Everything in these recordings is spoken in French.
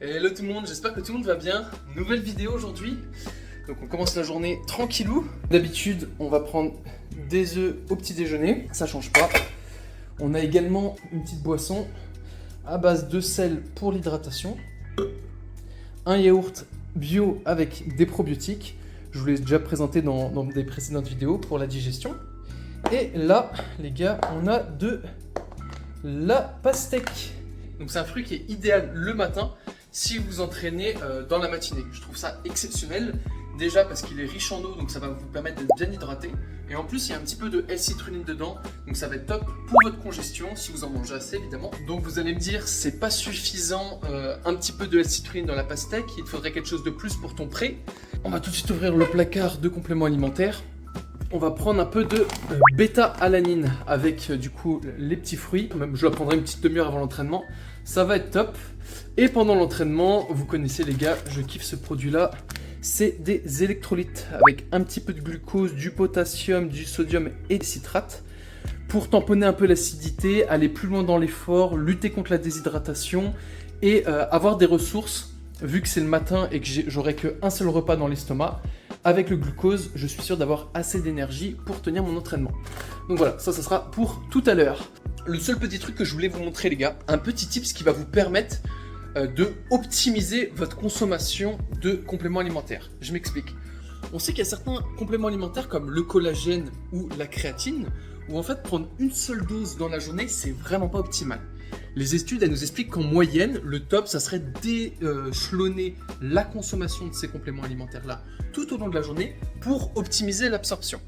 Hello tout le monde, j'espère que tout le monde va bien. Nouvelle vidéo aujourd'hui. Donc on commence la journée tranquillou. D'habitude, on va prendre des œufs au petit déjeuner, ça change pas. On a également une petite boisson à base de sel pour l'hydratation. Un yaourt bio avec des probiotiques. Je vous l'ai déjà présenté dans des précédentes vidéos pour la digestion. Et là, les gars, on a de la pastèque. Donc c'est un fruit qui est idéal le matin si vous entraînez dans la matinée. Je trouve ça exceptionnel. Déjà parce qu'il est riche en eau, donc ça va vous permettre d'être bien hydraté. Et en plus, il y a un petit peu de L-citrulline dedans, donc ça va être top pour votre congestion, si vous en mangez assez évidemment. Donc vous allez me dire, c'est pas suffisant un petit peu de L-citrulline dans la pastèque, il te faudrait quelque chose de plus pour ton pré. On va tout de suite ouvrir le placard de compléments alimentaires. On va prendre un peu de bêta-alanine avec du coup les petits fruits. Même je la prendrai une petite demi-heure avant l'entraînement. Ça va être top. Et pendant l'entraînement, vous connaissez les gars, je kiffe ce produit-là. C'est des électrolytes avec un petit peu de glucose, du potassium, du sodium et des citrates. Pour tamponner un peu l'acidité, aller plus loin dans l'effort, lutter contre la déshydratation et avoir des ressources. Vu que c'est le matin et que j'aurai qu'un seul repas dans l'estomac, avec le glucose, je suis sûr d'avoir assez d'énergie pour tenir mon entraînement. Donc voilà, ça sera pour tout à l'heure. Le seul petit truc que je voulais vous montrer les gars, un petit tips qui va vous permettre de optimiser votre consommation de compléments alimentaires. Je m'explique. On sait qu'il y a certains compléments alimentaires comme le collagène ou la créatine, où en fait prendre une seule dose dans la journée, c'est vraiment pas optimal. Les études, elles nous expliquent qu'en moyenne, le top, ça serait d'échelonner la consommation de ces compléments alimentaires-là tout au long de la journée pour optimiser l'absorption.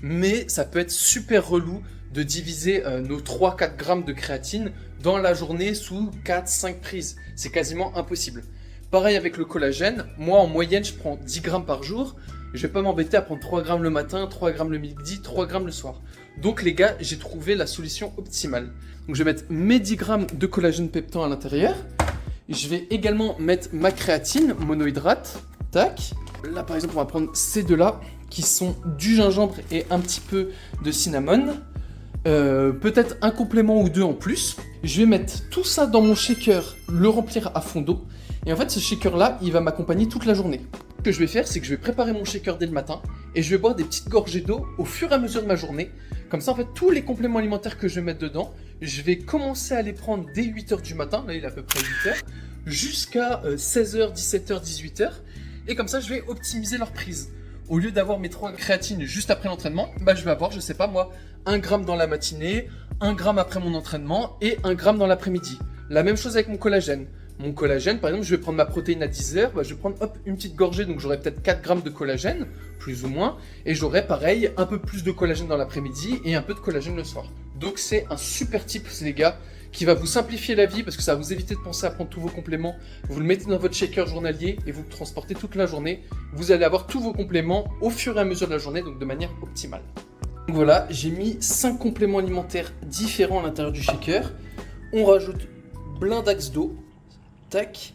Mais ça peut être super relou de diviser nos 3-4 grammes de créatine dans la journée sous 4-5 prises. C'est quasiment impossible. Pareil avec le collagène, moi en moyenne, je prends 10 grammes par jour. Je vais pas m'embêter à prendre 3 grammes le matin, 3 grammes le midi, 3 grammes le soir. Donc les gars, j'ai trouvé la solution optimale. Donc je vais mettre mes 10 grammes de collagène peptan à l'intérieur. Je vais également mettre ma créatine monohydrate. Tac. Là par exemple, on va prendre ces deux-là qui sont du gingembre et un petit peu de cinnamon. Peut-être un complément ou deux en plus. Je vais mettre tout ça dans mon shaker, le remplir à fond d'eau. Et en fait, ce shaker-là, il va m'accompagner toute la journée. Ce que je vais faire, c'est que je vais préparer mon shaker dès le matin et je vais boire des petites gorgées d'eau au fur et à mesure de ma journée. Comme ça, en fait, tous les compléments alimentaires que je vais mettre dedans, je vais commencer à les prendre dès 8h du matin, là il est à peu près 8h, jusqu'à 16h, 17h, 18h. Et comme ça, je vais optimiser leur prise. Au lieu d'avoir mes 3 créatines juste après l'entraînement, bah, je vais avoir, je sais pas moi, 1 gramme dans la matinée, 1 gramme après mon entraînement et 1 gramme dans l'après-midi. La même chose avec mon collagène. Mon collagène, par exemple, je vais prendre ma protéine à 10h, bah, je vais prendre hop, une petite gorgée, donc j'aurai peut-être 4 grammes de collagène, plus ou moins, et j'aurai pareil, un peu plus de collagène dans l'après-midi et un peu de collagène le soir. Donc c'est un super tip, les gars, qui va vous simplifier la vie parce que ça va vous éviter de penser à prendre tous vos compléments. Vous le mettez dans votre shaker journalier et vous le transportez toute la journée. Vous allez avoir tous vos compléments au fur et à mesure de la journée, donc de manière optimale. Donc voilà, j'ai mis 5 compléments alimentaires différents à l'intérieur du shaker. On rajoute blindax d'eau. Tac.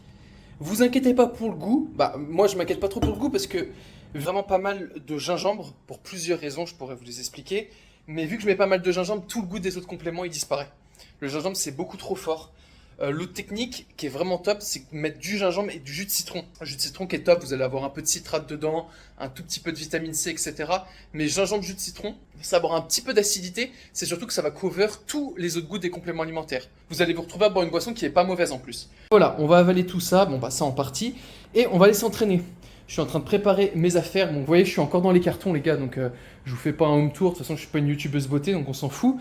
Vous inquiétez pas pour le goût. Bah moi je m'inquiète pas trop pour le goût parce que vraiment pas mal de gingembre pour plusieurs raisons, je pourrais vous les expliquer. Mais vu que je mets pas mal de gingembre, tout le goût des autres compléments il disparaît. Le gingembre c'est beaucoup trop fort. L'autre technique qui est vraiment top, c'est de mettre du gingembre et du jus de citron. Un jus de citron qui est top, vous allez avoir un peu de citrate dedans, un tout petit peu de vitamine C, etc. Mais gingembre, jus de citron, ça va avoir un petit peu d'acidité, c'est surtout que ça va couvrir tous les autres goûts des compléments alimentaires. Vous allez vous retrouver à boire une boisson qui est pas mauvaise en plus. Voilà, on va avaler tout ça, bon bah ça en partie, et on va aller s'entraîner. Je suis en train de préparer mes affaires, bon vous voyez je suis encore dans les cartons les gars, donc je vous fais pas un home tour, de toute façon je suis pas une youtubeuse beauté, donc on s'en fout.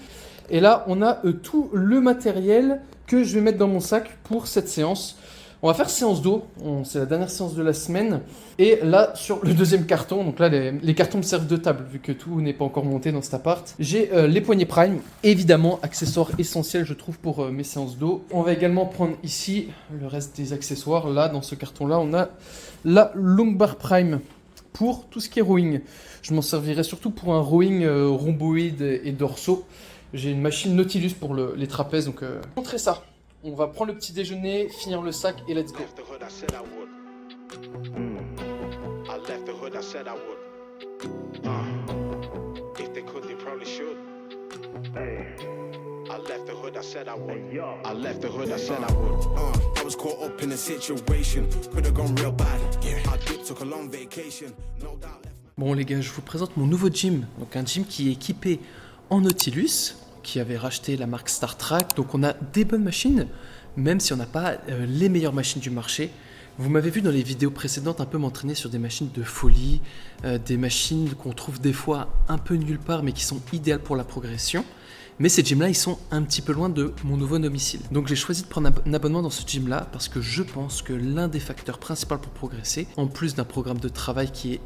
Et là, on a tout le matériel que je vais mettre dans mon sac pour cette séance. On va faire séance d'eau, c'est la dernière séance de la semaine. Et là, sur le deuxième carton, donc là, les cartons me servent de table, vu que tout n'est pas encore monté dans cet appart. J'ai les poignets Prime, évidemment, accessoire essentiel, je trouve, pour mes séances d'eau. On va également prendre ici le reste des accessoires. Là, dans ce carton-là, on a la Longbar Prime pour tout ce qui est rowing. Je m'en servirai surtout pour un rowing rhomboïde et dorsaux. J'ai une machine Nautilus pour les trapèzes, donc montrez ça. On va prendre le petit déjeuner, finir le sac et let's go. I left the hood, I said I would. I was caught up up in a situation, could have gone real bad. I did, took a long vacation, no doubt left. Bon les gars, je vous présente mon nouveau gym. Donc un gym qui est équipé en Nautilus, qui avait racheté la marque Star Trek. Donc on a des bonnes machines, même si on n'a pas les meilleures machines du marché. Vous m'avez vu dans les vidéos précédentes un peu m'entraîner sur des machines de folie, des machines qu'on trouve des fois un peu nulle part mais qui sont idéales pour la progression. Mais ces gyms-là, ils sont un petit peu loin de mon nouveau domicile. Donc j'ai choisi de prendre un abonnement dans ce gym-là parce que je pense que l'un des facteurs principaux pour progresser, en plus d'un programme de travail qui est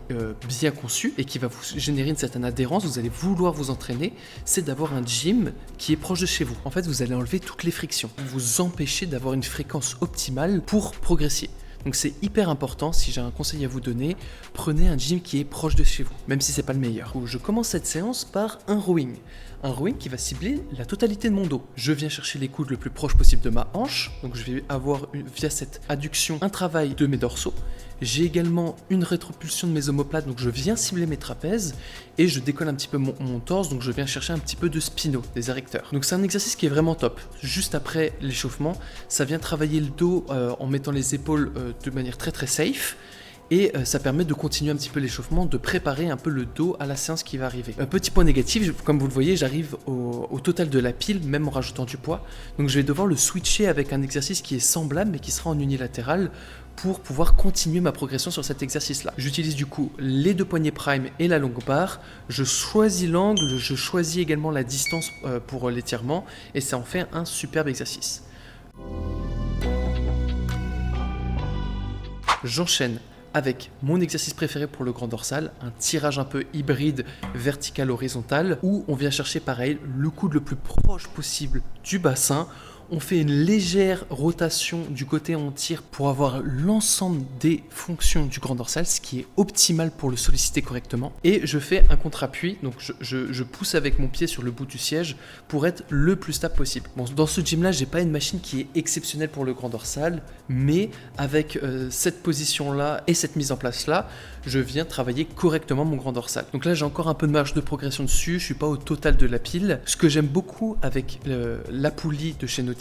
bien conçu et qui va vous générer une certaine adhérence, vous allez vouloir vous entraîner, c'est d'avoir un gym qui est proche de chez vous. En fait, vous allez enlever toutes les frictions, vous empêcher d'avoir une fréquence optimale pour progresser. Donc c'est hyper important, si j'ai un conseil à vous donner, prenez un gym qui est proche de chez vous, même si c'est pas le meilleur. Je commence cette séance par un rowing. Un rowing qui va cibler la totalité de mon dos. Je viens chercher les coudes le plus proche possible de ma hanche, donc je vais avoir via cette adduction un travail de mes dorsaux. J'ai également une rétropulsion de mes omoplates, donc je viens cibler mes trapèzes et je décolle un petit peu mon torse, donc je viens chercher un petit peu de spino, des érecteurs. Donc c'est un exercice qui est vraiment top. Juste après l'échauffement, ça vient travailler le dos en mettant les épaules de manière très très safe. Et ça permet de continuer un petit peu l'échauffement, de préparer un peu le dos à la séance qui va arriver. Petit point négatif, comme vous le voyez, j'arrive au total de la pile, même en rajoutant du poids. Donc je vais devoir le switcher avec un exercice qui est semblable, mais qui sera en unilatéral, pour pouvoir continuer ma progression sur cet exercice-là. J'utilise du coup les deux poignets prime et la longue barre. Je choisis l'angle, je choisis également la distance pour l'étirement, et ça en fait un superbe exercice. J'enchaîne avec mon exercice préféré pour le grand dorsal, un tirage un peu hybride vertical-horizontal, où on vient chercher pareil le coude le plus proche possible du bassin. On fait une légère rotation du côté où on tire pour avoir l'ensemble des fonctions du grand dorsal, ce qui est optimal pour le solliciter correctement. Et je fais un contre-appui, donc je pousse avec mon pied sur le bout du siège pour être le plus stable possible. Bon, dans ce gym-là, j'ai pas une machine qui est exceptionnelle pour le grand dorsal, mais avec cette position-là et cette mise en place-là, je viens travailler correctement mon grand dorsal. Donc là, j'ai encore un peu de marge de progression dessus, je suis pas au total de la pile. Ce que j'aime beaucoup avec la poulie de chez Nautilus,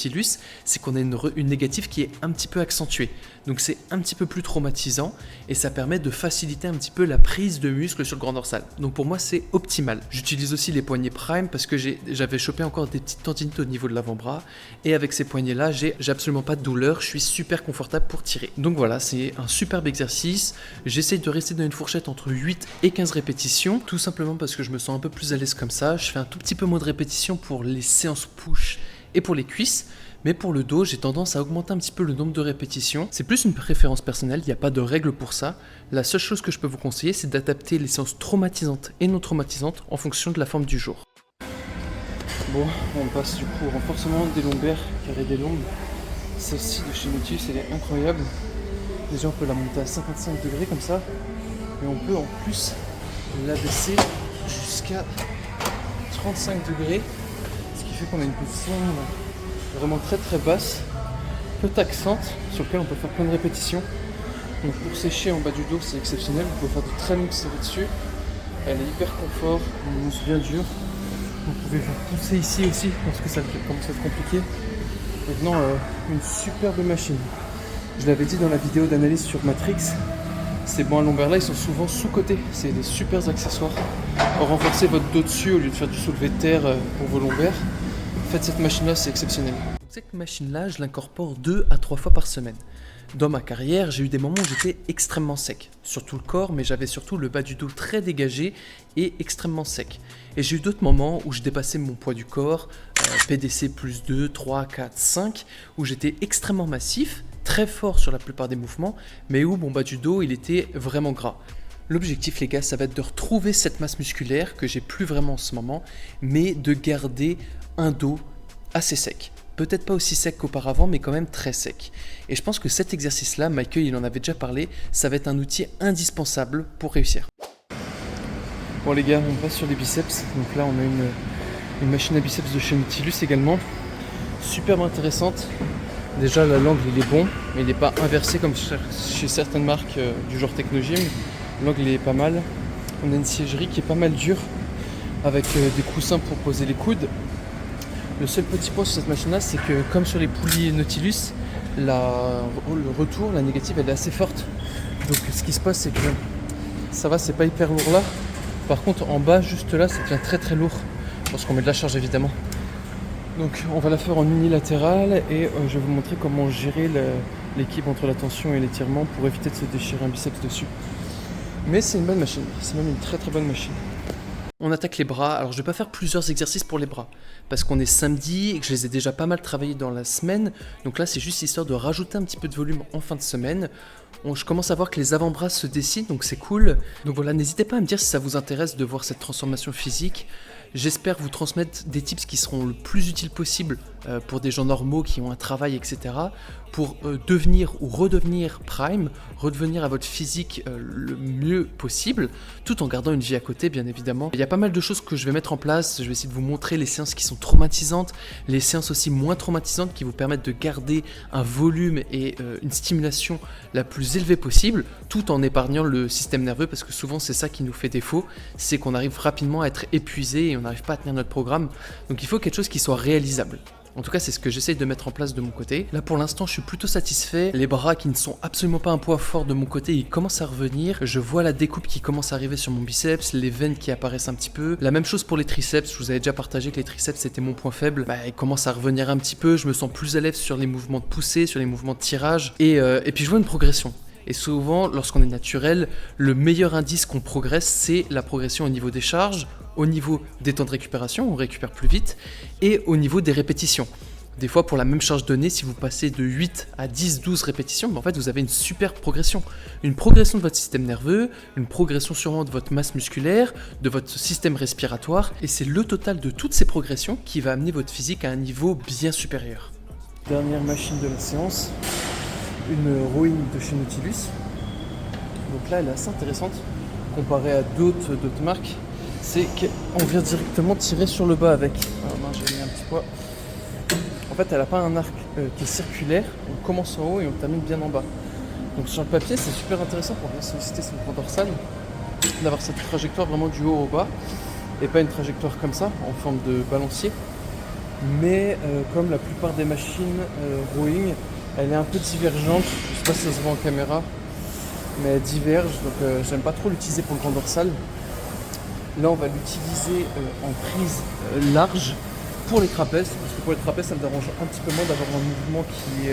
c'est qu'on a une négative qui est un petit peu accentuée. Donc c'est un petit peu plus traumatisant et ça permet de faciliter un petit peu la prise de muscle sur le grand dorsal. Donc pour moi, c'est optimal. J'utilise aussi les poignets prime parce que j'avais chopé encore des petites tendinites au niveau de l'avant-bras et avec ces poignets-là, j'ai absolument pas de douleur, je suis super confortable pour tirer. Donc voilà, c'est un superbe exercice. J'essaye de rester dans une fourchette entre 8 et 15 répétitions, tout simplement parce que je me sens un peu plus à l'aise comme ça. Je fais un tout petit peu moins de répétitions pour les séances push et pour les cuisses, mais pour le dos, j'ai tendance à augmenter un petit peu le nombre de répétitions. C'est plus une préférence personnelle, il n'y a pas de règle pour ça. La seule chose que je peux vous conseiller, c'est d'adapter les séances traumatisantes et non traumatisantes en fonction de la forme du jour. Bon, on passe du coup au renforcement des lombaires, carré des lombes. Celle-ci de chez Nautilus, elle est incroyable. Déjà, on peut la monter à 55 degrés comme ça, et on peut en plus la baisser jusqu'à 35 degrés. Fait qu'on a une position vraiment très très basse, peu taxante, sur laquelle on peut faire plein de répétitions. Donc pour sécher en bas du dos, c'est exceptionnel, vous pouvez faire de très longues séries dessus. Elle est hyper confort, on mousse bien dur. Vous pouvez vous pousser ici aussi, parce que ça commence à être compliqué. Maintenant, une superbe machine. Je l'avais dit dans la vidéo d'analyse sur Matrix, ces bancs à lombaires là, ils sont souvent sous-cotés. C'est des super accessoires. Renforcez votre dos dessus au lieu de faire du soulevé de terre pour vos lombaires. Faites cette machine-là, c'est exceptionnel. Cette machine-là, je l'incorpore 2 à 3 fois par semaine. Dans ma carrière, j'ai eu des moments où j'étais extrêmement sec. Surtout le corps, mais j'avais surtout le bas du dos très dégagé et extrêmement sec. Et j'ai eu d'autres moments où je dépassais mon poids du corps, PDC plus 2, 3, 4, 5, où j'étais extrêmement massif, très fort sur la plupart des mouvements, mais où mon bas du dos, il était vraiment gras. L'objectif, les gars, ça va être de retrouver cette masse musculaire que j'ai plus vraiment en ce moment, mais de garder un dos assez sec. Peut-être pas aussi sec qu'auparavant, mais quand même très sec. Et je pense que cet exercice-là, Michael, il en avait déjà parlé, ça va être un outil indispensable pour réussir. Bon les gars, on passe sur les biceps. Donc là, on a une machine à biceps de chez Nautilus également. Superbe intéressante. Déjà, l'angle, il est bon, mais il n'est pas inversé comme chez certaines marques du genre Technogym. L'angle, il est pas mal. On a une siègerie qui est pas mal dure, avec des coussins pour poser les coudes. Le seul petit point sur cette machine-là, c'est que comme sur les poulies Nautilus, le retour, la négative, elle est assez forte. Donc ce qui se passe, c'est que ça va, c'est pas hyper lourd là. Par contre, en bas, juste là, ça devient très très lourd lorsqu'on met de la charge, évidemment. Donc on va la faire en unilatéral et je vais vous montrer comment gérer l'équilibre entre la tension et l'étirement pour éviter de se déchirer un biceps dessus. Mais c'est une bonne machine, c'est même une très très bonne machine. On attaque les bras. Alors je vais pas faire plusieurs exercices pour les bras parce qu'on est samedi et que je les ai déjà pas mal travaillés dans la semaine. Donc là c'est juste histoire de rajouter un petit peu de volume en fin de semaine. Je commence à voir que les avant-bras se dessinent, donc c'est cool. Donc voilà, n'hésitez pas à me dire si ça vous intéresse de voir cette transformation physique. J'espère vous transmettre des tips qui seront le plus utiles possible pour des gens normaux qui ont un travail, etc. Pour devenir ou redevenir prime, redevenir à votre physique le mieux possible, tout en gardant une vie à côté, bien évidemment. Il y a pas mal de choses que je vais mettre en place. Je vais essayer de vous montrer les séances qui sont traumatisantes, les séances aussi moins traumatisantes qui vous permettent de garder un volume et une stimulation la plus élevée possible, tout en épargnant le système nerveux, parce que souvent c'est ça qui nous fait défaut, c'est qu'on arrive rapidement à être épuisé et on n'arrive pas à tenir notre programme. Donc il faut quelque chose qui soit réalisable. En tout cas, c'est ce que j'essaye de mettre en place de mon côté. Là, pour l'instant, je suis plutôt satisfait. Les bras qui ne sont absolument pas un poids fort de mon côté, ils commencent à revenir. Je vois la découpe qui commence à arriver sur mon biceps, les veines qui apparaissent un petit peu. La même chose pour les triceps. Je vous avais déjà partagé que les triceps, c'était mon point faible. Ils commencent à revenir un petit peu. Je me sens plus à l'aise sur les mouvements de poussée, sur les mouvements de tirage. Et puis, je vois une progression. Et souvent, lorsqu'on est naturel, le meilleur indice qu'on progresse, c'est la progression au niveau des charges, au niveau des temps de récupération, on récupère plus vite, et au niveau des répétitions. Des fois, pour la même charge donnée, si vous passez de 8 à 10, 12 répétitions, en fait, vous avez une super progression. Une progression de votre système nerveux, une progression sûrement de votre masse musculaire, de votre système respiratoire, et c'est le total de toutes ces progressions qui va amener votre physique à un niveau bien supérieur. Dernière machine de la séance. Une rowing de chez Nautilus. Donc là elle est assez intéressante comparée à d'autres marques, c'est qu'on vient directement tirer sur le bas avec. J'ai mis un petit poids. En fait elle n'a pas un arc qui est circulaire, on commence en haut et on termine bien en bas. Donc sur le papier c'est super intéressant pour bien solliciter son grand dorsal, d'avoir cette trajectoire vraiment du haut au bas et pas une trajectoire comme ça en forme de balancier. Mais comme la plupart des machines rowing, elle est un peu divergente, je sais pas si ça se voit en caméra, mais elle diverge, donc j'aime pas trop l'utiliser pour le grand dorsal. Là on va l'utiliser en prise large pour les trapèzes, parce que pour les trapèzes ça me dérange un petit peu moins d'avoir un mouvement qui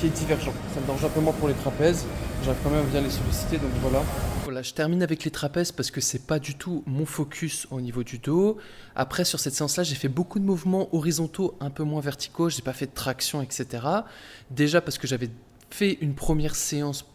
est divergent. Ça me dérange un peu moins pour les trapèzes, j'arrive quand même à bien les solliciter, donc voilà. Voilà, je termine avec les trapèzes parce que c'est pas du tout mon focus au niveau du dos. Après, sur cette séance-là, j'ai fait beaucoup de mouvements horizontaux, un peu moins verticaux. J'ai pas fait de traction, etc. Déjà parce que j'avais fait une première séance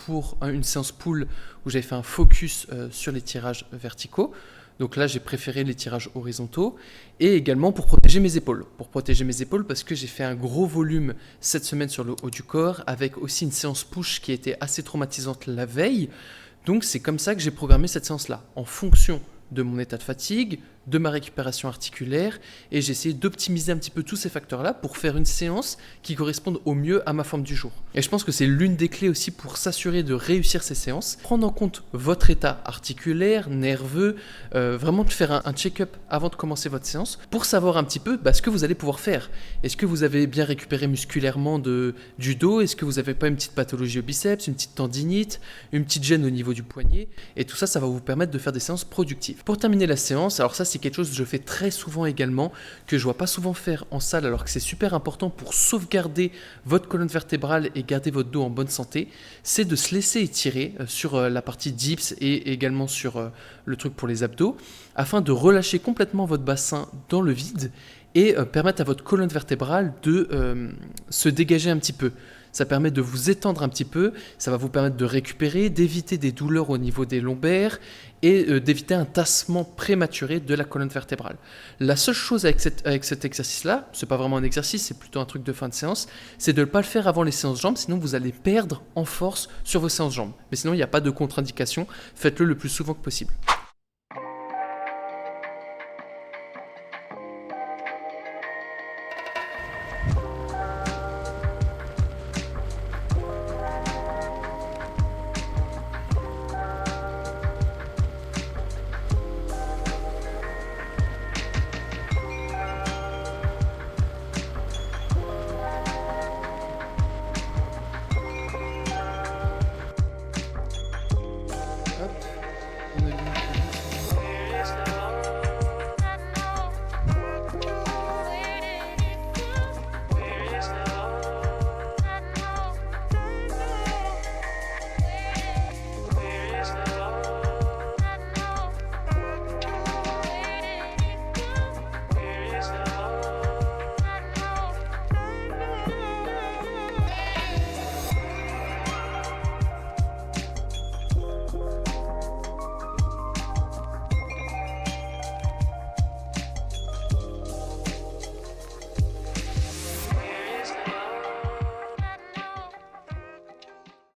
une séance pull où j'avais fait un focus sur les tirages verticaux. Donc là, j'ai préféré les tirages horizontaux et également pour protéger mes épaules. Pour protéger mes épaules parce que j'ai fait un gros volume cette semaine sur le haut du corps avec aussi une séance push qui était assez traumatisante la veille. Donc c'est comme ça que j'ai programmé cette séance-là, en fonction de mon état de fatigue, de ma récupération articulaire, et j'ai essayé d'optimiser un petit peu tous ces facteurs-là pour faire une séance qui corresponde au mieux à ma forme du jour. Et je pense que c'est l'une des clés aussi pour s'assurer de réussir ces séances, prendre en compte votre état articulaire, nerveux, vraiment de faire un check-up avant de commencer votre séance, pour savoir un petit peu ce que vous allez pouvoir faire. Est-ce que vous avez bien récupéré musculairement du dos? Est-ce que vous n'avez pas une petite pathologie au biceps, une petite tendinite, une petite gêne au niveau du poignet? Et tout ça, ça va vous permettre de faire des séances productives. Pour terminer la séance, alors ça c'est quelque chose que je fais très souvent également, que je vois pas souvent faire en salle alors que c'est super important pour sauvegarder votre colonne vertébrale et garder votre dos en bonne santé, c'est de se laisser étirer sur la partie dips et également sur le truc pour les abdos, afin de relâcher complètement votre bassin dans le vide et permettre à votre colonne vertébrale de se dégager un petit peu. Ça permet de vous étendre un petit peu, ça va vous permettre de récupérer, d'éviter des douleurs au niveau des lombaires et d'éviter un tassement prématuré de la colonne vertébrale. La seule chose avec cet exercice-là, c'est pas vraiment un exercice, c'est plutôt un truc de fin de séance, c'est de ne pas le faire avant les séances jambes, sinon vous allez perdre en force sur vos séances jambes. Mais sinon, il n'y a pas de contre-indication, faites-le le plus souvent que possible.